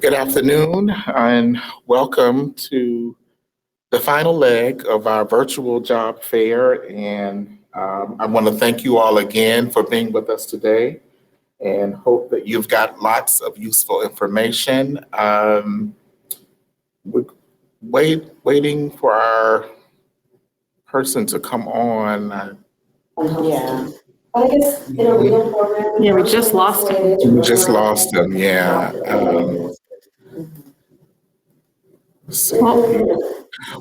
Good afternoon and welcome to the final leg of our virtual job fair. And I want to thank you all again for being with us today and hope that you've got lots of useful information. We're waiting for our person to come on. Yeah. I guess in a real program. Yeah, we just lost him. We just lost him, yeah.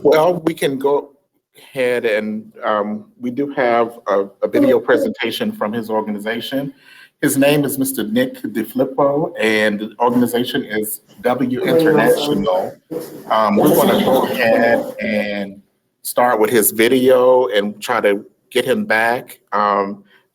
Well, we can go ahead and we do have a video presentation from his organization. His name is Mr. Nick DeFlippo, and the organization is W International. We're going to go ahead and start with his video and try to get him back.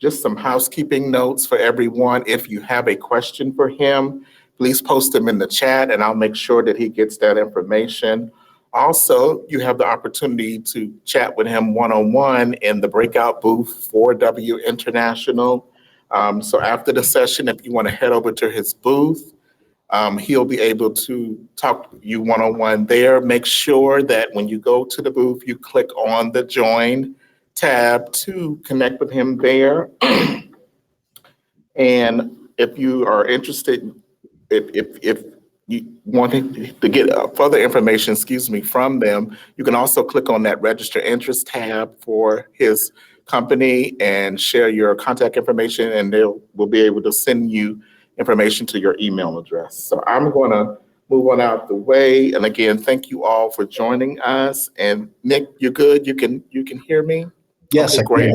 Just some housekeeping notes for everyone. If you have a question for him, please post them in the chat and I'll make sure that he gets that information. Also, you have the opportunity to chat with him one-on-one in the breakout booth for W International. So after the session, if you want to head over to his booth, he'll be able to talk to you one-on-one there. Make sure that when you go to the booth, you click on the Join tab to connect with him there. And if you are interested, if you want to get further information, from them, you can also click on that Register Interest tab for his company and share your contact information, and will be able to send you information to your email address. So I'm going to move on out the way. And again, thank you all for joining us. And Nick, you good? You can hear me? Yes, okay,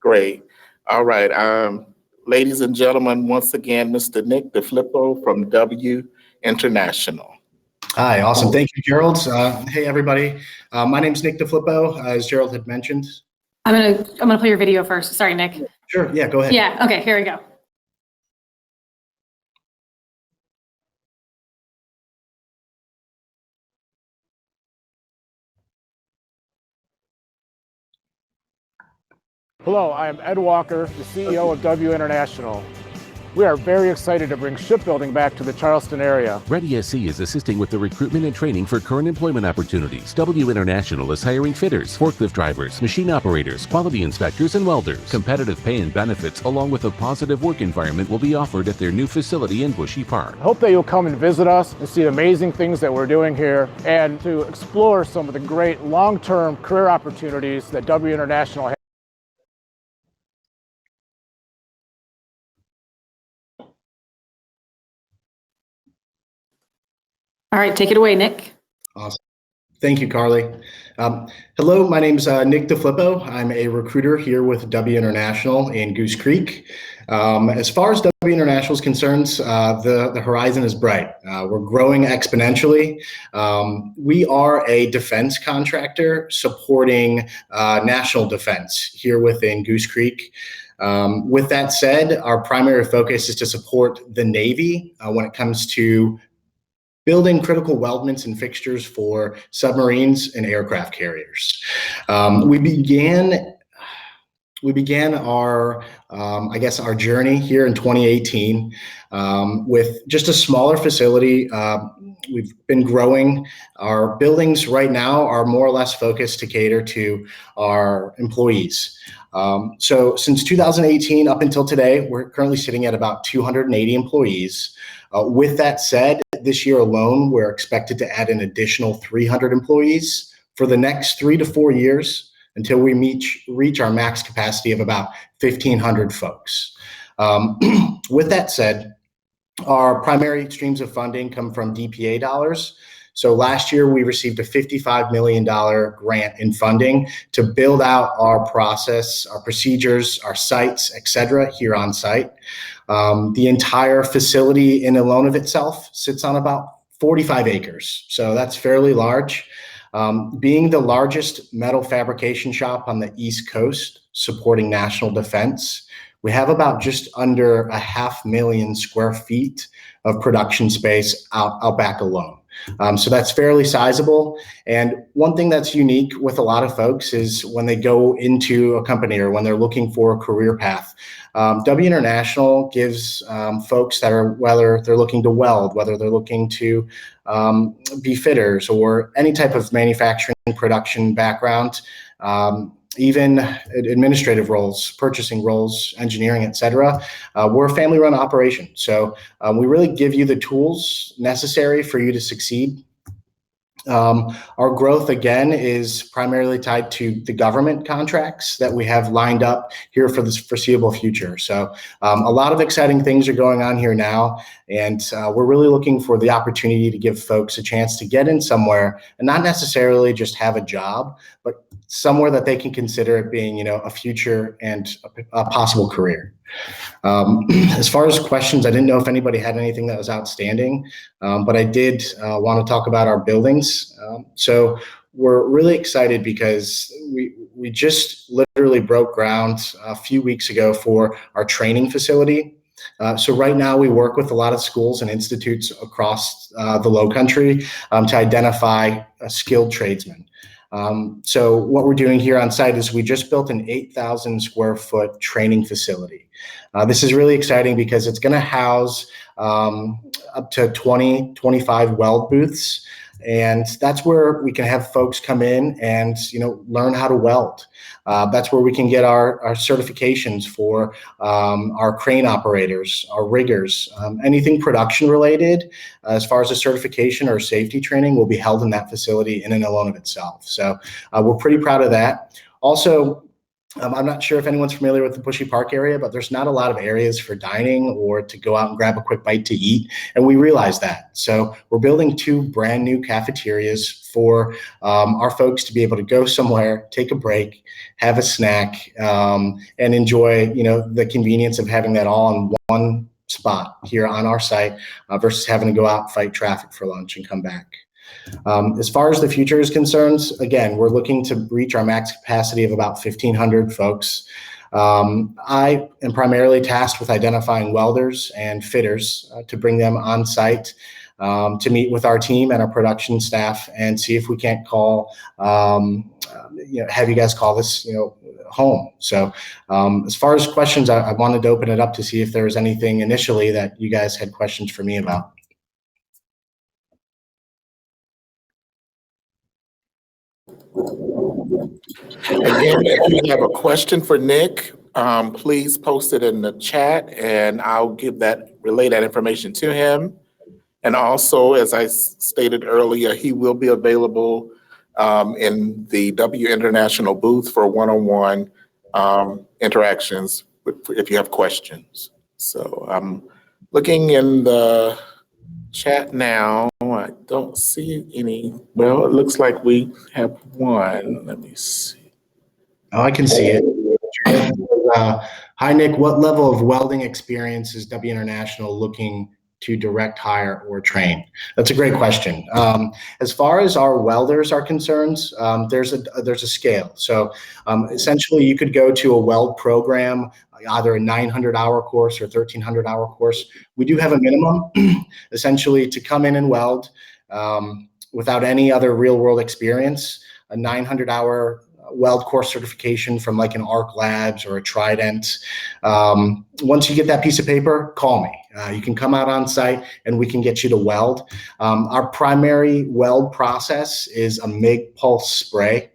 great. All right. Ladies and gentlemen, once again, Mr. Nick DeFlippo from W International. Hi, awesome. Thank you, Gerald. Hey, everybody. My name's Nick DeFlippo, as Gerald had mentioned. I'm gonna play your video first. Sorry, Nick. Sure. Yeah, go ahead. Yeah. Okay. Here we go. Hello, I am Ed Walker, the CEO of W International. We are very excited to bring shipbuilding back to the Charleston area. Ready SC is assisting with the recruitment and training for current employment opportunities. W International is hiring fitters, forklift drivers, machine operators, quality inspectors, and welders. Competitive pay and benefits, along with a positive work environment, will be offered at their new facility in Bushy Park. I hope that you'll come and visit us and see the amazing things that we're doing here and to explore some of the great long-term career opportunities that W International has. All right, take it away, Nick. Awesome. Thank you, Carly. Hello, my name's Nick DeFlippo. I'm a recruiter here with W International in Goose Creek. As far as W International is concerned, the horizon is bright. We're growing exponentially. We are a defense contractor supporting national defense here within Goose Creek. With that said, our primary focus is to support the Navy when it comes to building critical weldments and fixtures for submarines and aircraft carriers. We began our, our journey here in 2018 with just a smaller facility. We've been growing. Our buildings right now are more or less focused to cater to our employees. So since 2018 up until today, we're currently sitting at about 280 employees. With that said, this year alone, we're expected to add an additional 300 employees for the next 3 to 4 years until we reach our max capacity of about 1,500 folks. With that said, our primary streams of funding come from DPA dollars. So last year, we received a $55 million grant in funding to build out our process, our procedures, our sites, et cetera, here on site. The entire facility in alone of itself sits on about 45 acres. So that's fairly large. Being the largest metal fabrication shop on the East Coast supporting national defense, we have about just under 500,000 square feet of production space out back alone. So that's fairly sizable. And one thing that's unique with a lot of folks is when they go into a company or when they're looking for a career path, W International gives folks that are, whether they're looking to weld, whether they're looking to be fitters or any type of manufacturing production background, even administrative roles, purchasing roles, engineering, et cetera. We're a family-run operation. So we really give you the tools necessary for you to succeed. Our growth, again, is primarily tied to the government contracts that we have lined up here for this foreseeable future. So a lot of exciting things are going on here now, and we're really looking for the opportunity to give folks a chance to get in somewhere and not necessarily just have a job, but somewhere that they can consider it being, a future and a possible career. As far as questions, I didn't know if anybody had anything that was outstanding, but I did want to talk about our buildings. So we're really excited because we just literally broke ground a few weeks ago for our training facility. So right now we work with a lot of schools and institutes across the Lowcountry to identify skilled tradesmen. So what we're doing here on site is we just built an 8,000 square foot training facility. This is really exciting because it's going to house up to 25 weld booths. And that's where we can have folks come in and, learn how to weld. That's where we can get our certifications for our crane operators, our riggers, anything production related as far as a certification or safety training will be held in that facility in and alone of itself. So we're pretty proud of that. Also, I'm not sure if anyone's familiar with the Bushy Park area, but there's not a lot of areas for dining or to go out and grab a quick bite to eat. And we realize that. So we're building 2 brand new cafeterias for our folks to be able to go somewhere, take a break, have a snack, and enjoy, the convenience of having that all in one spot here on our site versus having to go out, fight traffic for lunch and come back. As far as the future is concerned, again, we're looking to reach our max capacity of about 1,500 folks. I am primarily tasked with identifying welders and fitters to bring them on site to meet with our team and our production staff and see if we can't call, have you guys call this, home. So as far as questions, I wanted to open it up to see if there was anything initially that you guys had questions for me about. Again, if you have a question for Nick, please post it in the chat and I'll relay that information to him. And also, as I stated earlier, he will be available in the W International booth for one-on-one interactions if you have questions. So I'm looking in the chat now. I don't see any. Well, it looks like we have one. Let me see. Oh, I can see it. Hi, Nick. What level of welding experience is W International looking to direct hire or train? That's a great question. As far as our welders are concerned, there's a scale. So essentially, you could go to a weld program, either a 900-hour course or 1,300-hour course. We do have a minimum, essentially, to come in and weld without any other real-world experience. A 900-hour weld course certification from like an Arc Labs or a Trident. Once you get that piece of paper, call me. You can come out on site and we can get you to weld. Our primary weld process is a MIG pulse spray.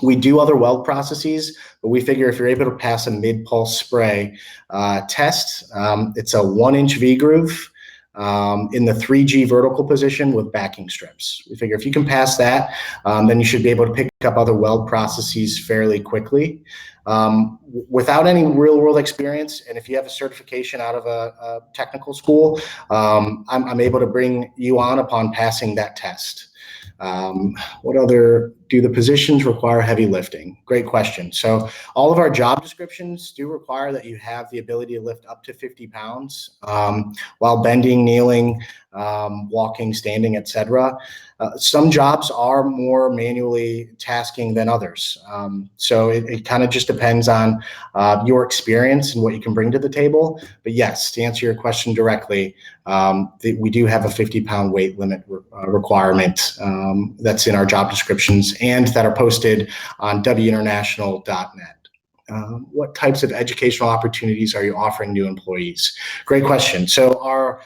We do other weld processes, but we figure if you're able to pass a MIG pulse spray test, it's a 1-inch V-groove in the 3G vertical position with backing strips. We figure if you can pass that, then you should be able to pick up other weld processes fairly quickly. Without any real world experience, and if you have a certification out of a technical school, I'm able to bring you on upon passing that test. What other, do the positions require heavy lifting? Great question. So all of our job descriptions do require that you have the ability to lift up to 50 pounds while bending, kneeling, walking, standing, etc. Some jobs are more manually tasking than others. So it kind of just depends on your experience and what you can bring to the table. But yes, to answer your question directly, we do have a 50-pound weight limit requirement that's in our job descriptions and that are posted on winternational.net. What types of educational opportunities are you offering new employees? Great question. So our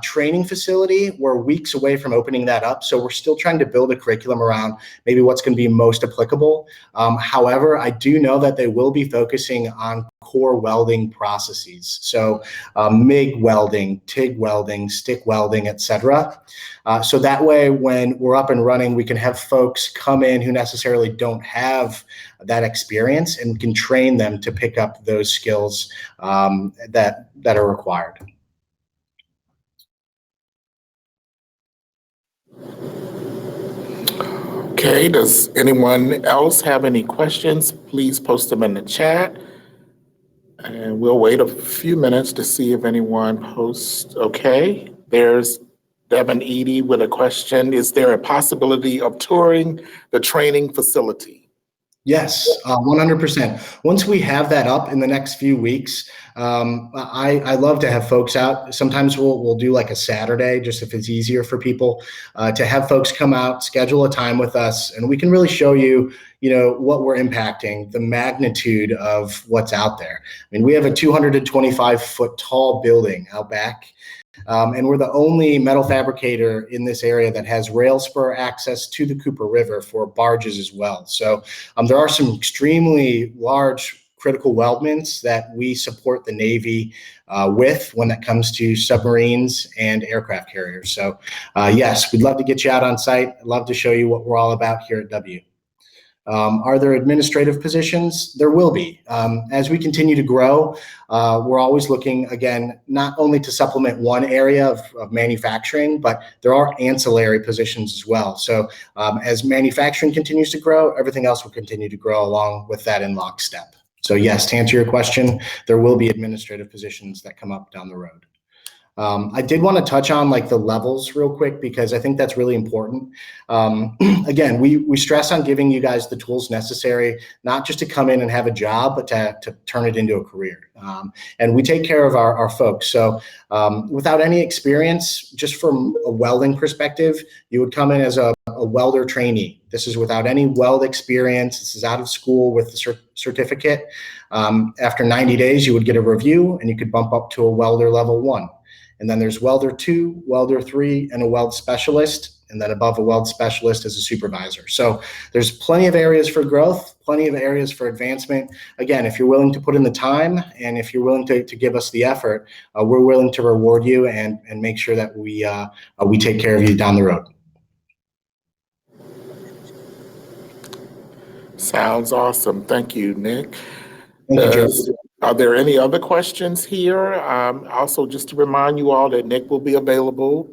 training facility, we're weeks away from opening that up. So we're still trying to build a curriculum around maybe what's going to be most applicable. However, I do know that they will be focusing on core welding processes. So MIG welding, TIG welding, stick welding, etc. So that way, when we're up and running, we can have folks come in who necessarily don't have that experience, and we can train them to pick up those skills that are required. Okay, does anyone else have any questions? Please post them in the chat. And we'll wait a few minutes to see if anyone posts. Okay, there's Devin Eady with a question. Is there a possibility of touring the training facility? Yes, 100%. Once we have that up in the next few weeks, I love to have folks out. Sometimes we'll do like a Saturday, just if it's easier for people to have folks come out, schedule a time with us, and we can really show you, what we're impacting, the magnitude of what's out there. I mean, we have a 225-foot tall building out back. And we're the only metal fabricator in this area that has rail spur access to the Cooper River for barges as well. So there are some extremely large critical weldments that we support the Navy with when it comes to submarines and aircraft carriers. So yes, we'd love to get you out on site. I'd love to show you what we're all about here at W. Are there administrative positions? There will be. As we continue to grow, we're always looking, again, not only to supplement one area of manufacturing, but there are ancillary positions as well. So as manufacturing continues to grow, everything else will continue to grow along with that in lockstep. So yes, to answer your question, there will be administrative positions that come up down the road. I did want to touch on like the levels real quick, because I think that's really important. Again, we stress on giving you guys the tools necessary, not just to come in and have a job, but to turn it into a career. And we take care of our folks. So without any experience, just from a welding perspective, you would come in as a welder trainee. This is without any weld experience. This is out of school with the certificate. After 90 days, you would get a review and you could bump up to a welder level 1. And then there's welder 2, welder 3, and a weld specialist. And then above a weld specialist is a supervisor. So there's plenty of areas for growth, plenty of areas for advancement. Again, if you're willing to put in the time and if you're willing to give us the effort, we're willing to reward you and make sure that we take care of you down the road. Sounds awesome. Thank you, Nick. Thank you, Joe. Are there any other questions here? Also, just to remind you all that Nick will be available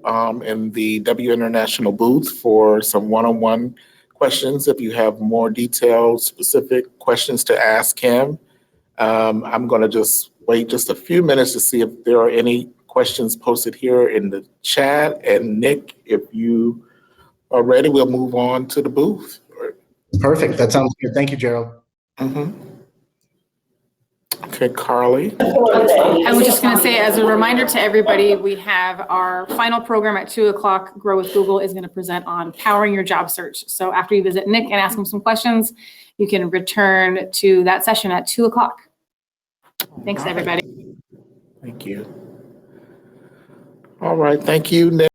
in the W International booth for some one-on-one questions. If you have more detailed, specific questions to ask him, I'm going to just wait just a few minutes to see if there are any questions posted here in the chat. And Nick, if you are ready, we'll move on to the booth. Perfect. That sounds good. Thank you, Gerald. Mm-hmm. Okay, Carly. I was just going to say, as a reminder to everybody, we have our final program at 2 o'clock. Grow with Google is going to present on powering your job search. So after you visit Nick and ask him some questions, you can return to that session at 2 o'clock. Thanks, everybody. Thank you. All right. Thank you, Nick.